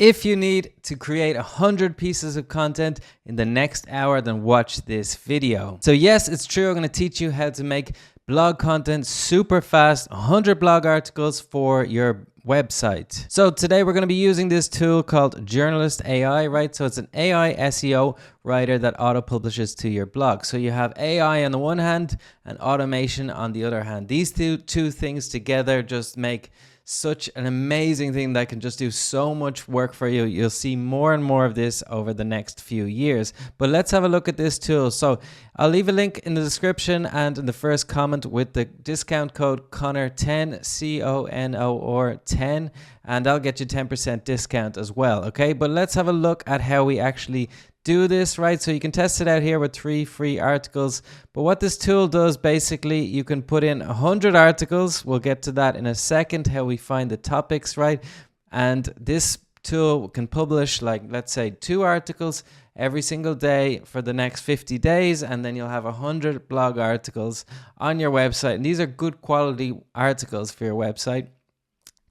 If you need to create 100 pieces of content in the next hour, then watch this video. So yes, it's true. I'm going to teach you how to make blog content super fast, 100 blog articles for your website. So today we're going to be using this tool called Journalist AI, right? So it's an AI SEO writer that auto publishes to your blog. So you have AI on the one hand and automation on the other hand. These two things together just make such an amazing thing that can just do so much work for you. You'll see more and more of this over the next few years. But let's have a look at this tool. So I'll leave a link in the description and in the first comment with the discount code Connor10, CONO 10, and I'll get you 10% discount as well. Okay, but let's have a look at how we actually do this, right? So you can test it out here with 3 free articles. But what this tool does, basically, you can put in 100 articles. We'll get to that in a second, how we find the topics, right? And this tool can publish, like, let's say 2 articles every single day for the next 50 days. And then you'll have 100 blog articles on your website. And these are good quality articles for your website.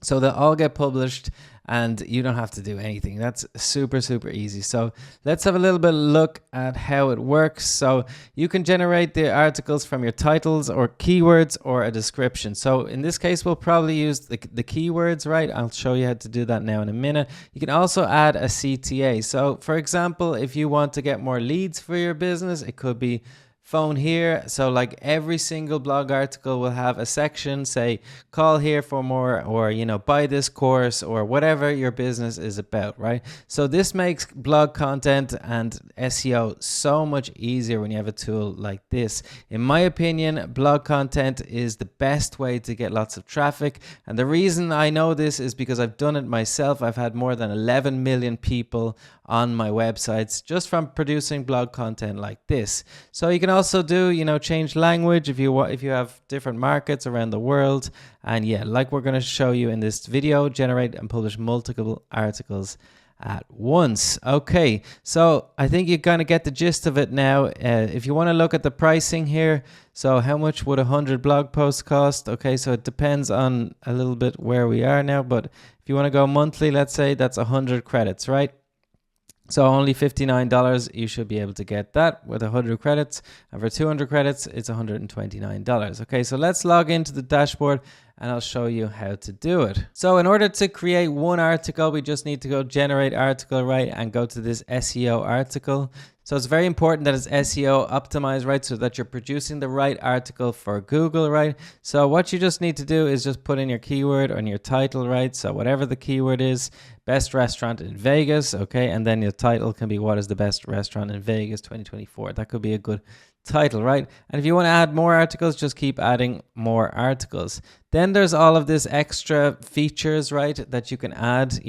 So they'll all get published and you don't have to do anything. That's super, super easy. So let's have a little bit of look at how it works. So you can generate the articles from your titles or keywords or a description. So in this case, we'll probably use the keywords, right? I'll show you how to do that now in a minute. You can also add a CTA. So for example, if you want to get more leads for your business, it could be phone here. So like every single blog article will have a section, say call here for more, or buy this course, or whatever your business is about, right? So this makes blog content and SEO so much easier when you have a tool like this. In my opinion, blog content is the best way to get lots of traffic, and the reason I know this is because I've done it myself. I've had more than 11 million people on my websites just from producing blog content like this. So you can also do, change language if you have different markets around the world. And yeah, like we're going to show you in this video, generate and publish multiple articles at once. Okay, so I think you kind of get the gist of it now. If you want to look at the pricing here, so how much would 100 blog posts cost? Okay, so it depends on a little bit where we are now, but if you want to go monthly, let's say that's 100 credits, right? So only $59, you should be able to get that with 100 credits. And for 200 credits, it's $129. Okay, so let's log into the dashboard and I'll show you how to do it. So in order to create one article, we just need to go generate article, right? And go to this SEO article. So it's very important that it's SEO optimized, right? So that you're producing the right article for Google, right? So what you just need to do is just put in your keyword on your title, right? So whatever the keyword is, best restaurant in Vegas, okay? And then your title can be what is the best restaurant in Vegas 2024. That could be a good title, right? And if you want to add more articles, just keep adding more articles. Then there's all of this extra features, right, that you can add,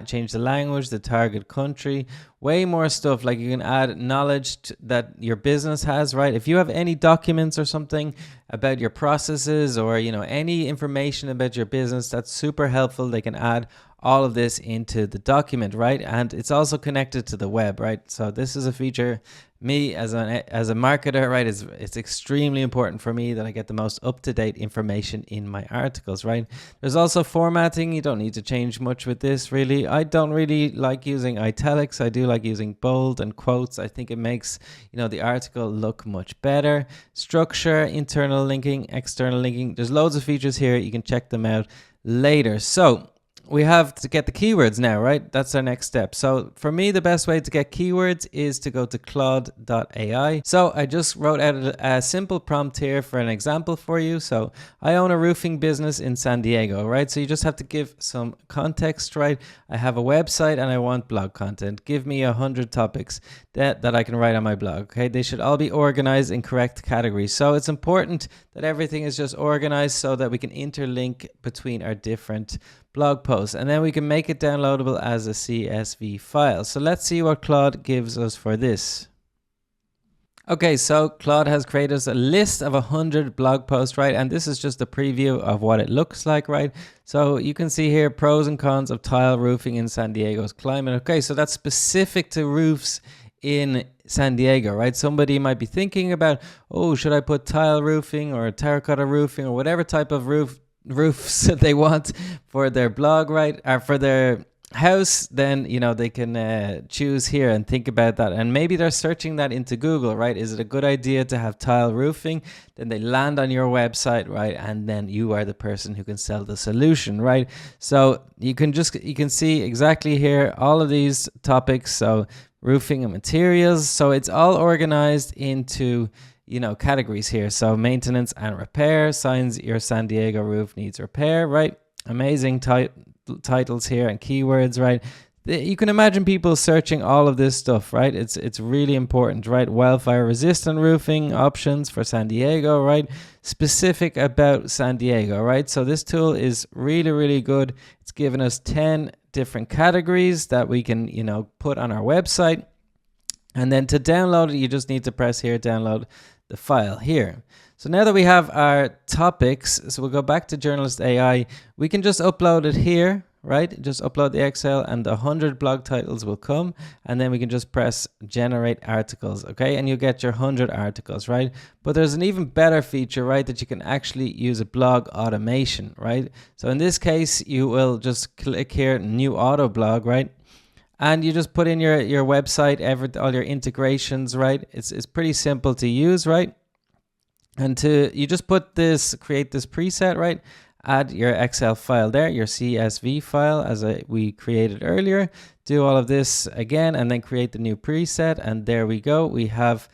change the language, the target country, way more stuff. Like you can add knowledge that your business has, right? If you have any documents or something about your processes or, any information about your business, that's super helpful. They can add all of this into the document, right? And it's also connected to the web, right? So this is a feature, me as a marketer, right, it's extremely important for me that I get the most up-to-date information in my articles, right? There's also formatting. You don't need to change much with this, really. I don't really like using italics. I do like using bold and quotes. I think it makes, the article look much better. Structure, internal linking, external linking. There's loads of features here. You can check them out later. So we have to get the keywords now, right? That's our next step. So for me, the best way to get keywords is to go to Claude.ai. So I just wrote out a simple prompt here for an example for you. So I own a roofing business in San Diego, right? So you just have to give some context, right? I have a website and I want blog content. Give me 100 topics that I can write on my blog, okay? They should all be organized in correct categories. So it's important that everything is just organized so that we can interlink between our different blog posts, and then we can make it downloadable as a CSV file. So let's see what Claude gives us for this. Okay, so Claude has created us a list of 100 blog posts, right? And this is just a preview of what it looks like, right? So you can see here pros and cons of tile roofing in San Diego's climate. Okay, so that's specific to roofs in San Diego, right? Somebody might be thinking about, oh, should I put tile roofing or terracotta roofing or whatever type of roofs that they want for their blog, right? Or for their house, then they can choose here and think about that, and maybe they're searching that into Google, right? Is it a good idea to have tile roofing? Then they land on your website, right? And then you are the person who can sell the solution, right? So you can see exactly here all of these topics. So roofing and materials, so it's all organized into categories here. So maintenance and repair, signs your San Diego roof needs repair, right? Amazing titles here and keywords, right? You can imagine people searching all of this stuff, right? It's really important, right? Wildfire resistant roofing options for San Diego, right? Specific about San Diego, right? So this tool is really, really good. It's given us 10 different categories that we can, put on our website. And then to download it, you just need to press here, download the file here. So now that we have our topics, so we'll go back to Journalist AI. We can just upload it here, right? Just upload the Excel and the 100 blog titles will come. And then we can just press generate articles, okay? And you'll get your 100 articles, right? But there's an even better feature, right? That you can actually use a blog automation, right? So in this case, you will just click here, new auto blog, right? And you just put in your website, all your integrations, right? It's pretty simple to use, right? And you just create this preset, right? Add your Excel file there, your CSV file as we created earlier. Do all of this again and then create the new preset. And there we go. We have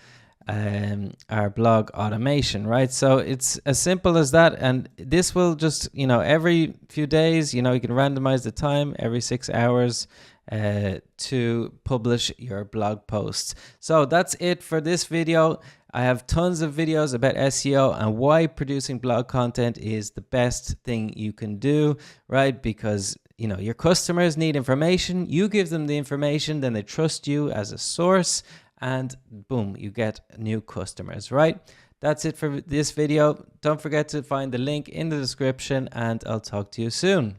our blog automation, right? So it's as simple as that. And this will just, every few days, you can randomize the time every 6 hours to publish your blog posts. So that's it for this video. I have tons of videos about SEO and why producing blog content is the best thing you can do, right? Because your customers need information, you give them the information, then they trust you as a source, and boom, you get new customers, right? That's it for this video. Don't forget to find the link in the description, and I'll talk to you soon.